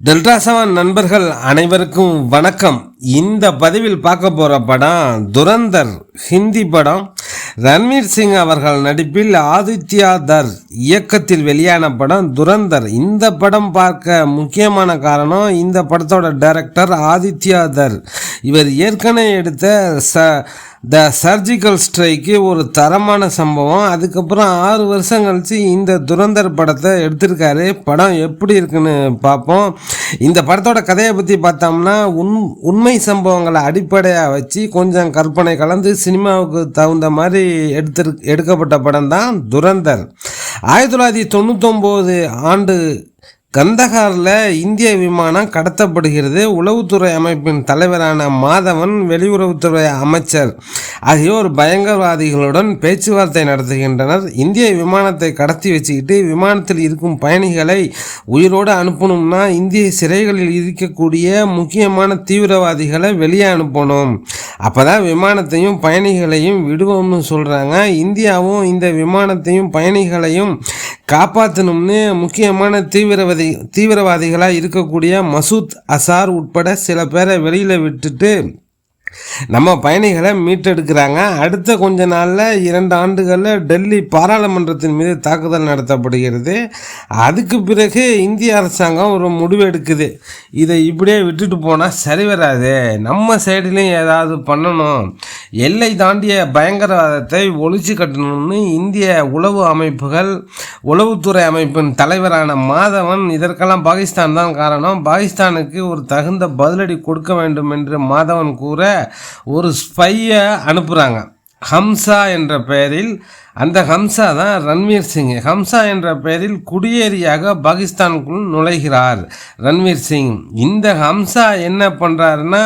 Delta seven நண்பர்கள் அனைவருக்கும் வணக்கம். இந்த பதிவில் பார்க்க போகிற படம் துரந்தர். ஹிந்தி படம். ரன்வீர் சிங் அவர்கள் நடிப்பில் ஆதித்யா தர் இயக்கத்தில் வெளியான படம் துரந்தர். இந்த படம் பார்க்க முக்கியமான காரணம், இந்த படத்தோட டைரக்டர் ஆதித்யா தர். இவர் ஏற்கனவே எடுத்த த சர்ஜிக்கல் ஸ்ட்ரைக்கு ஒரு தரமான சம்பவம். அதுக்கப்புறம் 6 வருஷம் கழித்து இந்த துரந்தர் படத்தை எடுத்திருக்காரு. படம் எப்படி இருக்குன்னு பார்ப்போம். இந்த படத்தோட கதையை பற்றி பார்த்தோம்னா, உண்மை சம்பவங்களை அடிப்படையாக வச்சு கொஞ்சம் கற்பனை கலந்து சினிமாவுக்கு தகுந்த மாதிரி எடுக்கப்பட்ட படம் தான் துரந்தர். 1999 ஆண்டு கந்தகாரில் இந்திய விமானம் கடத்தப்படுகிறது. உளவுத்துறை அமைப்பின் தலைவரான மாதவன், வெளியுறவுத்துறை அமைச்சர் ஆகியோர் பயங்கரவாதிகளுடன் பேச்சுவார்த்தை நடத்துகின்றனர். இந்திய விமானத்தை கடத்தி வச்சுக்கிட்டு விமானத்தில் இருக்கும் பயணிகளை உயிரோடு அனுப்பணும்னா இந்திய சிறைகளில் இருக்கக்கூடிய முக்கியமான தீவிரவாதிகளை வெளியே அனுப்பணும். அப்போ தான் விமானத்தையும் பயணிகளையும் விடுவோம்னு சொல்கிறாங்க. இந்தியாவும் இந்த விமானத்தையும் பயணிகளையும் காப்பாற்றணும்னு முக்கியமான தீவிரவாதிகளாக இருக்கக்கூடிய மசூத் அசார் உட்பட சில பேரை வெளியில் விட்டுட்டு நம்ம பயணிகளை மீட்டெடுக்கிறாங்க. அடுத்த கொஞ்ச நாளில் 2 ஆண்டுகளில் டெல்லி பாராளுமன்றத்தின் மீது தாக்குதல் நடத்தப்படுகிறது. அதுக்கு பிறகு இந்திய அரசாங்கம் ஒரு முடிவு எடுக்குது, இதை இப்படியே விட்டுட்டு போனால் சரி வராது, நம்ம சைடுலேயும் ஏதாவது பண்ணணும், எல்லை தாண்டிய பயங்கரவாதத்தை ஒழிச்சு கட்டணும்னு இந்திய உளவுத்துறை அமைப்பின் தலைவரான மாதவன், இதற்கெல்லாம் பாகிஸ்தான் தான் காரணம், பாகிஸ்தானுக்கு ஒரு தகுந்த பதிலடி கொடுக்க வேண்டும் என்று மாதவன் கூற ஒரு ஸ்பையை அனுப்புகிறாங்க. ஹம்சா என்ற பெயரில். அந்த ஹம்சா தான் ரன்வீர் சிங். ஹம்சா என்ற பெயரில் குடியேறியாக பாகிஸ்தானுக்குள் நுழைகிறார் ரன்வீர் சிங். இந்த ஹம்சா என்ன பண்ணுறாருன்னா,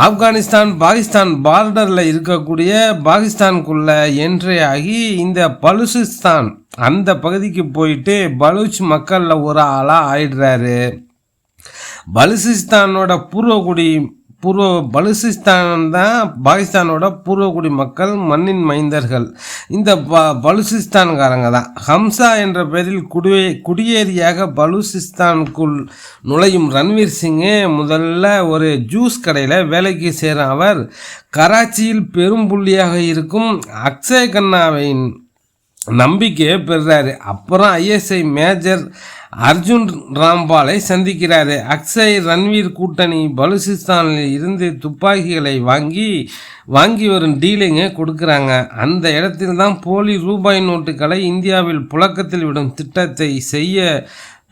ஆப்கானிஸ்தான் பாகிஸ்தான் பார்டரில் இருக்கக்கூடிய பாகிஸ்தானுக்குள்ள என்ட்ரி ஆகி இந்த பலுசிஸ்தான் அந்த பகுதிக்கு போயிட்டு பலூச் மக்களில் ஒரு ஆளாக ஆயிடுறாரு. பலுசிஸ்தான் தான் பாகிஸ்தானோட பூர்வகுடி மக்கள், மண்ணின் மைந்தர்கள். இந்த பலுசிஸ்தான்காரங்க தான். ஹம்சா என்ற பெயரில் குடியேறியாக பலுசிஸ்தானுக்குள் நுழையும் ரன்வீர் சிங்கு முதல்ல ஒரு ஜூஸ் கடையில் வேலைக்கு சேர அவர் கராச்சியில் பெரும்புள்ளியாக இருக்கும் அக்ஷய் கண்ணாவின் நம்பிக்கையை பெறுறாரு. அப்புறம் ISI மேஜர் அர்ஜுன் ராம்பாலை சந்திக்கிறாரு. அக்ஷய் ரன்வீர் கூட்டணி பலுசிஸ்தானில் இருந்து துப்பாக்கிகளை வாங்கி வரும் டீலிங்கை கொடுக்குறாங்க. அந்த இடத்தில் தான் போலி ரூபாய் நோட்டுகளை இந்தியாவில் புழக்கத்தில் விடும் திட்டத்தை செய்ய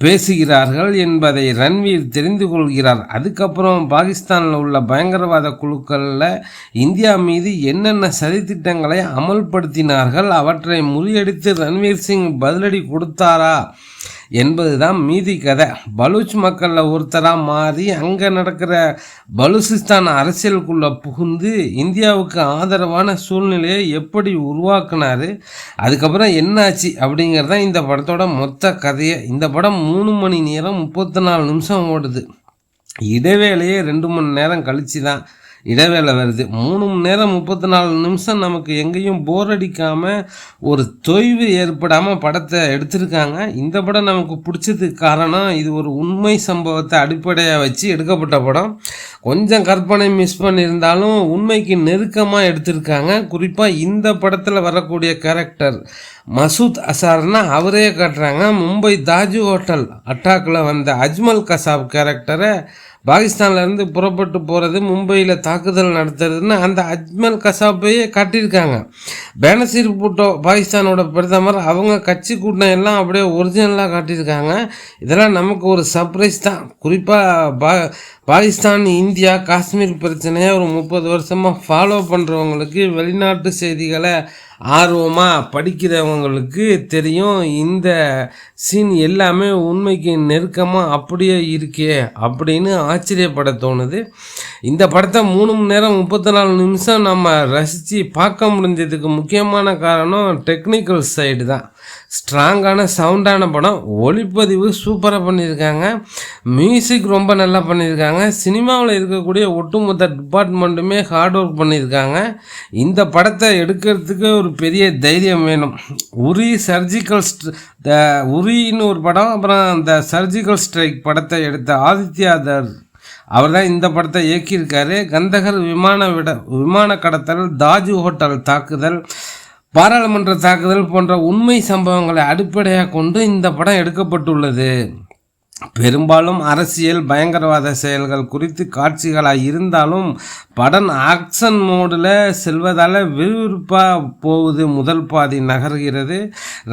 பேசுகிறார்கள் என்பதை ரன்வீர் தெரிந்து கொள்கிறார். அதுக்கப்புறம் பாகிஸ்தானில் உள்ள பயங்கரவாத குழுக்களில் இந்தியா மீது என்னென்ன சதித்திட்டங்களை அமல்படுத்தினார்கள், அவற்றை முறியடித்து ரன்வீர் சிங் பதிலடி கொடுத்தாரா என்பது தான் மீதி கதை. பலூச் மக்களில் ஒருத்தராக மாறி அங்கே நடக்கிற பலுசிஸ்தான் அரசியலுக்குள்ளே புகுந்து இந்தியாவுக்கு ஆதரவான சூழ்நிலையை எப்படி உருவாக்குனார், அதுக்கப்புறம் என்னாச்சு அப்படிங்கிறது தான் இந்த படத்தோட மொத்த கதையை. இந்த படம் 3 மணி நேரம் 34 நிமிஷம் ஓடுது. இடைவேளையே 2 மணி நேரம் கழிச்சு தான் இடைவேளை வருது. 3 மணி நேரம் 34 நிமிஷம் நமக்கு எங்கேயும் போர் அடிக்காமல் ஒரு தொய்வு ஏற்படாமல் படத்தை எடுத்திருக்காங்க. இந்த படம் நமக்கு பிடிச்சதுக்கு காரணம், இது ஒரு உண்மை சம்பவத்தை அடிப்படையாக வச்சு எடுக்கப்பட்ட படம். கொஞ்சம் கற்பனை மிஸ் பண்ணியிருந்தாலும் உண்மைக்கு நெருக்கமாக எடுத்திருக்காங்க. குறிப்பாக இந்த படத்தில் வரக்கூடிய கேரக்டர் மசூத் அசார்னா அவரே காட்டுறாங்க. மும்பை தாஜ் ஹோட்டல் அட்டாக்கில் வந்த அஜ்மல் கசாப் கேரக்டரை பாகிஸ்தான்லேருந்து புறப்பட்டு போகிறது, மும்பையில் தாக்குதல் நடத்துறதுன்னு அந்த அஜ்மல் கசாப்பையே காட்டியிருக்காங்க. பேனசீர் பூட்டோ பாகிஸ்தானோட பிரதமர், அவங்க கட்சி கூட்டம் எல்லாம் அப்படியே ஒரிஜினலாக காட்டியிருக்காங்க. இதெல்லாம் நமக்கு ஒரு சர்ப்ரைஸ் தான். குறிப்பாக பாகிஸ்தான் இந்தியா காஷ்மீர் பிரச்சனையை ஒரு 30 வருஷமாக ஃபாலோ பண்ணுறவங்களுக்கு, வெளிநாட்டு செய்திகளை ஆர்வமாக படிக்கிறவங்களுக்கு தெரியும், இந்த சீன் எல்லாமே உண்மைக்கு நெருக்கமாக அப்படியே இருக்கே அப்படின்னு ஆச்சரியப்பட தோணுது. இந்த படத்தை 3 மணி நேரம் 34 நிமிஷம் நம்ம ரசித்து பார்க்க முடிஞ்சதுக்கு முக்கியமான காரணம் டெக்னிக்கல் சைடு தான். ஸ்ட்ராங்கான சவுண்டான படம். ஒளிப்பதிவு சூப்பராக பண்ணியிருக்காங்க, மியூசிக் ரொம்ப நல்லா பண்ணியிருக்காங்க. சினிமாவில் இருக்கக்கூடிய ஒட்டுமொத்த டிபார்ட்மெண்ட்டுமே ஹார்ட் ஒர்க் பண்ணியிருக்காங்க. இந்த படத்தை எடுக்கிறதுக்கு ஒரு பெரிய தைரியம் வேணும். உரின்னு ஒரு படம், அப்புறம் த சர்ஜிக்கல் ஸ்ட்ரைக் படத்தை எடுத்த ஆதித்யா தர் அவர் தான் இந்த படத்தை இயக்கியிருக்காரு. கந்தகர் விமான கடத்தல், தாஜ் ஹோட்டல் தாக்குதல், பாராளுமன்ற தாக்குதல் போன்ற உண்மை சம்பவங்களை அடிப்படையாக கொண்டு இந்த படம் எடுக்கப்பட்டுள்ளது. பெரும்பாலும் அரசியல் பயங்கரவாத செயல்கள் குறித்து காட்சிகளாக இருந்தாலும் படம் ஆக்ஷன் மோடில் செல்வதால் விறுவிறுப்பாக போகுது. முதல் பாதி நகர்கிறது.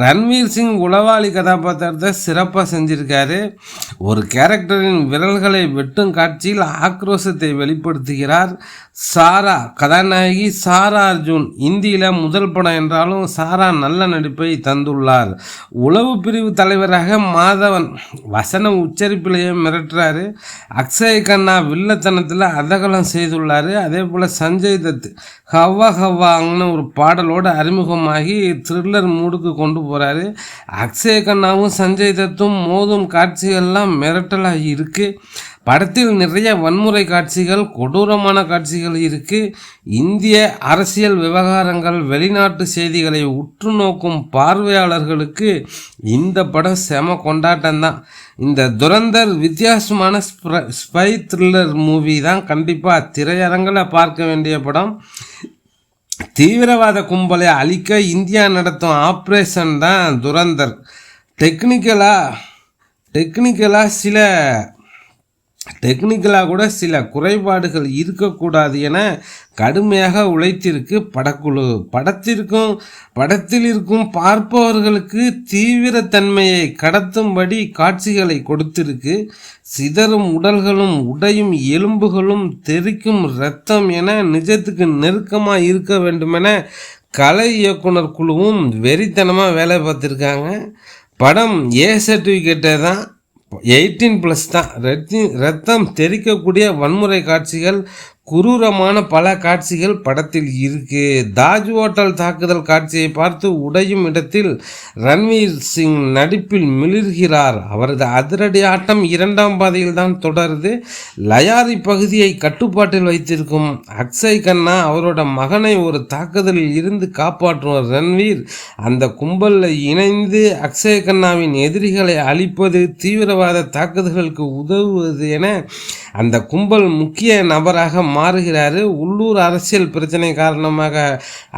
ரன்வீர் சிங் உளவாளி கதாபாத்திரத்தை சிறப்பாக செஞ்சிருக்காரு. ஒரு கேரக்டரின் விரல்களை வெட்டும் காட்சியில் ஆக்ரோஷத்தை வெளிப்படுத்துகிறார். சாரா கதாநாயகி சாரா அர்ஜுன் இந்தியில் முதல் படம் என்றாலும் சாரா நல்ல நடிப்பை தந்துள்ளார். உளவு பிரிவு தலைவராக மாதவன் வசன உச்சரிப்பிலேயே மிரட்டுறாரு. அக்ஷய் கண்ணா வில்லத்தனத்தில் அதகலம் செய்துள்ளார். அதே போல் சஞ்சய் தத் ஹவ்வான்னு ஒரு பாடலோடு அறிமுகமாகி த்ரில்லர் மூடுக்கு கொண்டு போகிறாரு. அக்ஷய் கண்ணாவும் சஞ்சய் தத்தும் மோதும் காட்சிகள்லாம் மிரட்டலாக இருக்குது. படத்தில் நிறைய வன்முறை காட்சிகள், கொடூரமான காட்சிகள் இருக்குது. இந்திய அரசியல் விவகாரங்கள், வெளிநாட்டு செய்திகளை உற்று நோக்கும் பார்வையாளர்களுக்கு இந்த படம் செம கொண்டாட்டம்தான். இந்த துரந்தர் வித்தியாசமான ஸ்பை த்ரில்லர் மூவி தான். கண்டிப்பாக திரையரங்கில் பார்க்க வேண்டிய படம். தீவிரவாத கும்பலை அழிக்க இந்தியா நடத்தும் ஆப்ரேஷன் தான் துரந்தர். டெக்னிக்கலாக கூட சில குறைபாடுகள் இருக்கக்கூடாது என கடுமையாக உழைத்திருக்கு படக்குழு. படத்தில் இருக்கும் பார்ப்பவர்களுக்கு தீவிரத்தன்மையை கடத்தும்படி காட்சிகளை கொடுத்திருக்கு. சிதறும் உடல்களும் உடையும் எலும்புகளும் தெரிக்கும் இரத்தம் என நிஜத்துக்கு நெருக்கமாக இருக்க வேண்டுமென கலை இயக்குனர் குழுவும் வெறித்தனமாக வேலை பார்த்துருக்காங்க. படம் ஏ சர்டிஃபிகேட்டை தான், 18+ தான். ரத்தம் தெறிக்கக்கூடிய வன்முறை காட்சிகள், குரூரமான பல காட்சிகள் படத்தில் இருக்கு. தாஜ் ஹோட்டல் தாக்குதல் காட்சியை பார்த்து உடையும் இடத்தில் ரன்வீர் சிங் நடிப்பில் மிளிர்கிறார். அவரது அதிரடி ஆட்டம் 2ஆம் பாதையில் தான் தொடருது. லயாரி பகுதியை கட்டுப்பாட்டில் வைத்திருக்கும் அக்ஷய் கண்ணா அவரோட மகனை ஒரு தாக்குதலில் இருந்து காப்பாற்றுவார். ரன்வீர் அந்த கும்பலில் இணைந்து அக்ஷய் கண்ணாவின் எதிரிகளை அழிப்பது, தீவிரவாத தாக்குதல்களுக்கு உதவுவது என அந்த கும்பல் முக்கிய நபராக மாறுகிறாரு. உள்ளூர் அரசியல் பிரச்சனை காரணமாக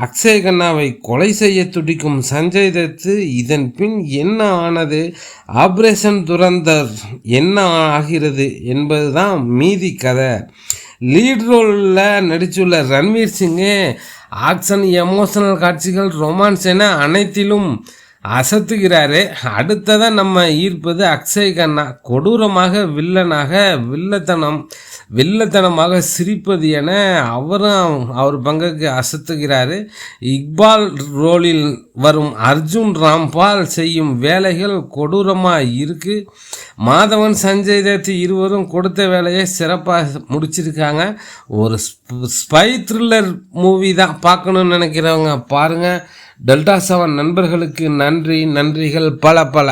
அக்ஷய் கண்ணாவை கொலை செய்ய துடிக்கும் சஞ்சய் தத்து இதன் பின் என்ன ஆனது, ஆபரேஷன் துரந்தர் என்ன ஆகிறது என்பதுதான் மீதி கதை. லீட் ரோலில் நடித்துள்ள ரன்வீர் சிங்கு ஆக்ஷன், எமோஷனல் காட்சிகள், ரொமான்ஸ் என அனைத்திலும் அசத்துகிறாரு. அடுத்ததான் நம்ம ஈர்ப்பது அக்ஷய் கண்ணா. கொடூரமாக வில்லத்தனமாக சிரிப்பது என அவரும் அவர் பங்குக்கு அசத்துகிறாரு. இக்பால் ரோலில் வரும் அர்ஜுன் ராம்பால் செய்யும் வேலைகள் கொடூரமாக இருக்குது. மாதவன், சஞ்சய் தத் இருவரும் கொடுத்த வேலையை சிறப்பாக முடிச்சிருக்காங்க. ஒரு ஸ்பை த்ரில்லர் மூவி தான். பார்க்கணுன்னு நினைக்கிறவங்க பாருங்கள். டெல்டா 7 நண்பர்களுக்கு நன்றிகள் பல.